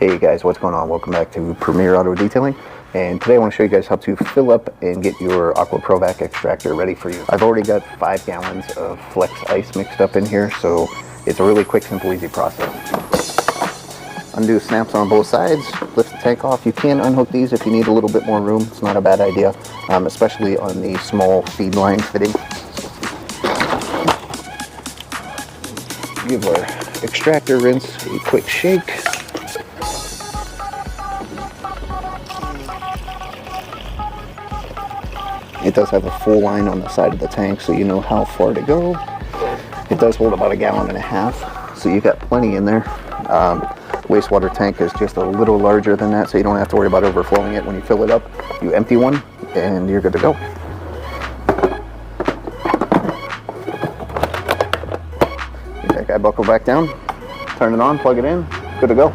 Hey guys, what's going on? Welcome back to Premier Auto Detailing, and today I want to show you guys how to fill up and get your AquaProVac extractor ready for you. I've already got 5 gallons of flex ice mixed up in here, so it's a really quick, simple, easy process. Undo snaps on both sides, lift the tank off. You can unhook these if you need a little bit more room. It's not a bad idea, especially on the small feed line fitting. Give our extractor rinse a quick shake. It does have a full line on the side of the tank, so you know how far to go. It does hold about 1.5 gallons, so you got plenty in there. Wastewater tank is just a little larger than that, so you don't have to worry about overflowing it when you fill it up. You empty one, and you're good to go. Get that guy buckled back down, turn it on, plug it in, good to go.